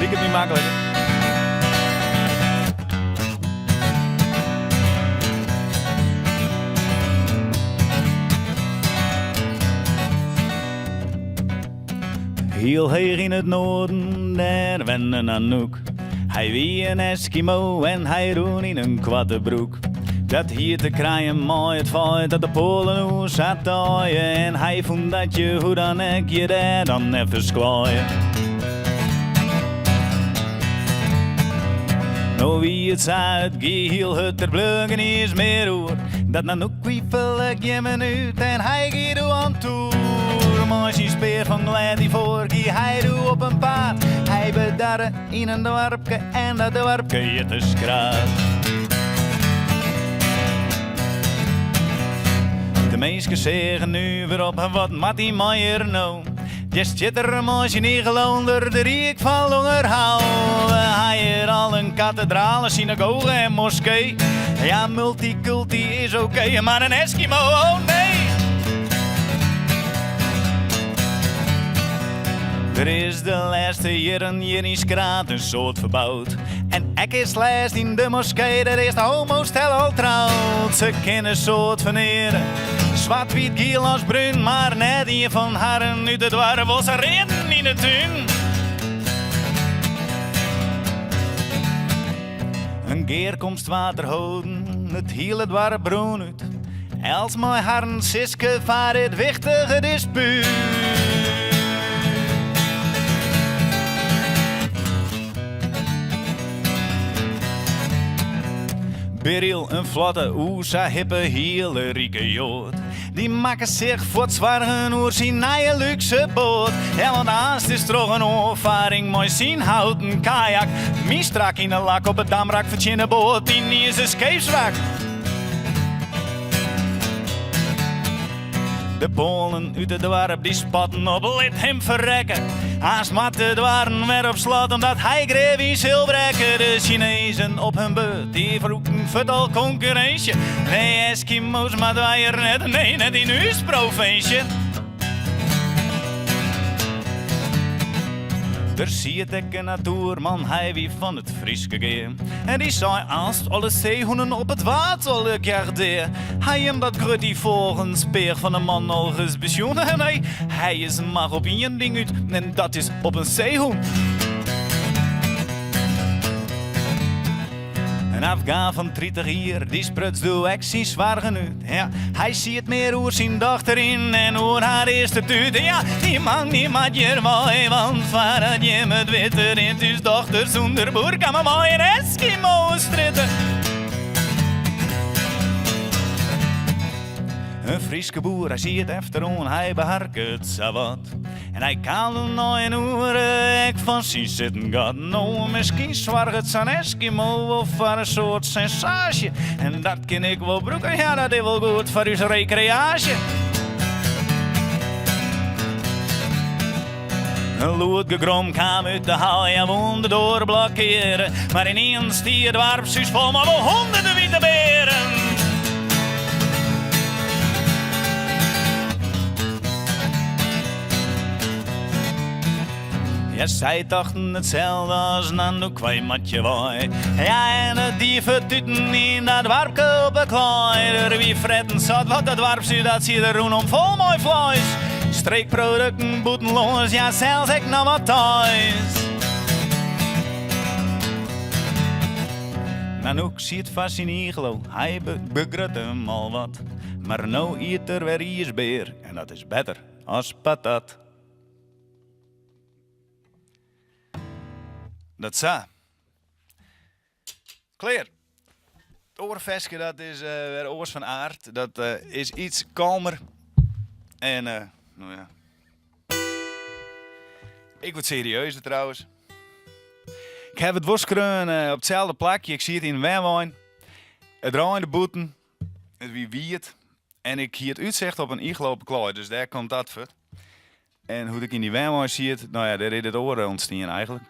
Liek het niet makkelijk. Heel heer in het noorden, daar wennen Anouk. Hij wie een Eskimo en hij roen in een kwattebroek. Dat hier te krijgen mooi het feit dat de Polen hoe zat taaien. En hij vond dat je hoe dan ik je daar dan even squaaien. Nou wie het zuid, geheel het ter bluggen is meer hoor. Dat Anouk wiepel ik je minuut en hij gaat u aan toe. Maar zijn speer van glad voor, gie hij doe op een paard. Hij bedarre in een dorpje en dat dorpje je te skraat. De meesten zeggen nu weer op wat Mattie Meijer nou. Je zit er maar niet gelonder, de riek van Longerhouw. Hij heeft al een kathedraal, een synagoge en moskee. Ja, multiculti is oké, maar een Eskimo, oh nee. Er is de laatste jaren hier in Skraat een soort verbouwd. En ik is laatst in de moskee, daar is de homostel al trouwd. Ze kennen een soort van heren, zwart, wit, geel als bruin. Maar net hier van haren uit het waren was er reden in de tuin. Een keer komt water houden, het hele dwarre broen uit. Els mijn haren Siske vaar het wichtige dispuut. Beryl, een vlotte, oesa, hippe, hele rieke jood. Die maken zich voor het zwargen oer zijn nieuwe luxe boot. Ja, want haast is toch een ervaring, mooi zien houten kajak. Mies strak in de lak op het damrak van de boot, die niet is een scheepswrak. De Polen uit het dorp die spatten op, liet hem verrekken. Haast mat de dwarren weer op slot, omdat hij greep in zilbrekken. De Chinezen op hun beurt, die vroegen vertel concurrentie. Nee, Eskimo's, maar wij er net, nee, net in uw provincia. Er ziet ik een natuurman, hij wie van het Frieske geer. En die zei als alle zeehoenen op het water gardeer. Hij hem dat grut die volgens speer van een man al gespensioen. Nee, hij is maar op één ding uit en dat is op een zeehoen. Een Afghaan van 30 hier, die spruts de actie zwaar genoeg. Ja, hij ziet meer hoe zijn dochter in en hoe haar eerste tuut. Ja, die man die maakt je mooi, want vader je met witte in is dochter zonder boer kan maar mooi een Eskimo stritten. Een Frieske boer, hij ziet efteron, hij beharkt het zawat. En hij kan er nog een uur ik van zien zitten gaat. Nou, misschien zwaar het zijn Eskimo of voor een soort sensatie. En dat kan ik wel broeken, ja, dat is wel goed voor uw recreatie. Een loodgegrom kwam uit de hal, ja, woonde door blokkeren. Maar ineens die het warpsuus vol, maar wel honderden witte beren. Ja, zij dachten hetzelfde als Anouk, wij matje waai. Ja, en de dieven tuten in dat warpje op de klooi. Er wie fretten zat, wat dat warpje, dat zie er roen om vol mooi vlees. Streekproducten, boetenloos, ja, zelfs ik nog wat thuis. Anouk ziet vast in iglo, hij begrut hem al wat. Maar nou eet er weer ijsbeer, en dat is beter als patat. Dat za. Kleer. Het oorveske, dat is weer oors van aard. Dat is iets kalmer. En, nou ja. Ik word serieuzer trouwens. Ik heb het woskreun op hetzelfde plakje. Ik zie het in Wemwijn. Het draait in de boeten. Het wie wiet. En ik zie het uitzicht op een iglopen klooi. Dus daar komt dat voor. En hoe ik in die Wemwijn zie het. Nou ja, daar is het oren ontstaan eigenlijk.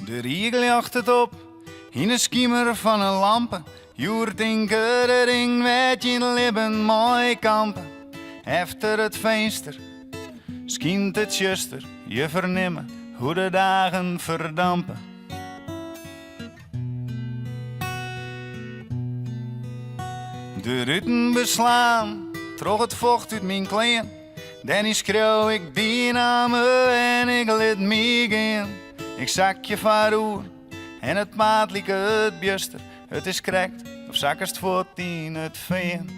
De riegel jacht het op, in een schimmer van een lampen. Joert in kuddering werd je lippen mooi kampen. Efter het venster schijnt het juster, je vernimmen hoe de dagen verdampen. De ruiten beslaan, trog het vocht uit mijn kleen. Dan schreeuw ik die namen en ik liet me gaan. Ik zak je varoer en het maat liek het bjuster. Het is krekt of zakkerst voort in het veen.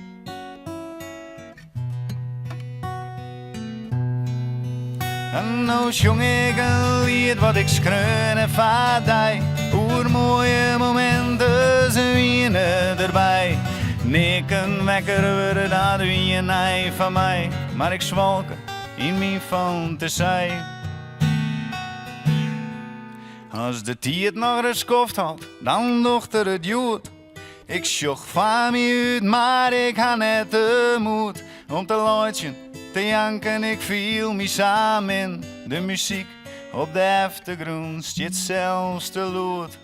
En nou zong ik een lied wat ik schreun en vaardij. Oer mooie momenten, ze wienen erbij. Nikken wekker worden, dat wie een ei van mij. Maar ik zwalken in mijn fantasie. Als de tijd nog eens koft had, dan dochter het jood. Ik sjoch van me uit, maar ik had net de moed om te luidjen, te janken. Ik viel me samen in de muziek. Op de achtergrond stiet zelfs te lood.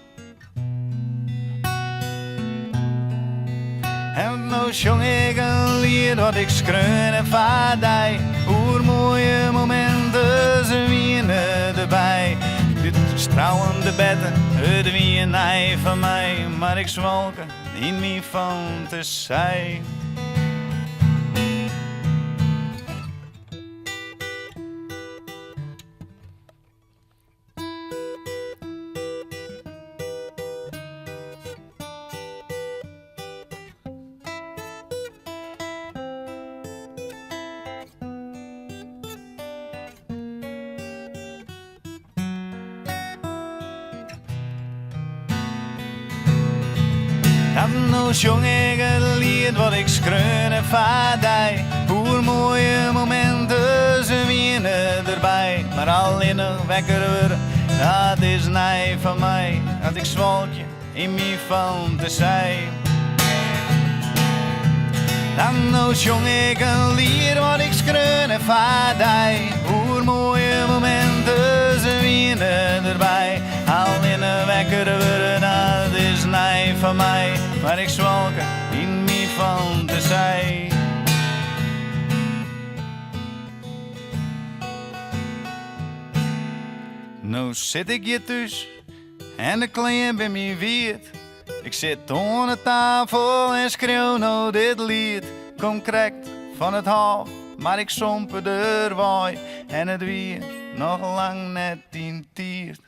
En nou zong ik een lied wat ik schreun en vaardij. Hoe mooie momenten, ze wienen erbij. Dit strauwende bedden, het wie een ei van mij. Maar ik zwalken in mijn fantasie. En nou zong ik het lied wat ik schreun en vaardij. Hoe mooie momenten, ze wienen erbij. Maar alleen nog wekker worden, dat is nij van mij. Dat ik zwalkje in mijn fantasie. En nou zong ik een lied wat ik schreun en vaardij. Hoe mooie momenten, ze wienen erbij. Alleen nog wekker worden, dat is nij van mij. Maar ik zwalken in mijn fantasie. Nou zit ik hier thuis en de klein bij mij weet. Ik zit aan de tafel en schreeuw nou dit lied. Kom krekt van het half, maar ik sompe er waai. En het weer nog lang net in tiert.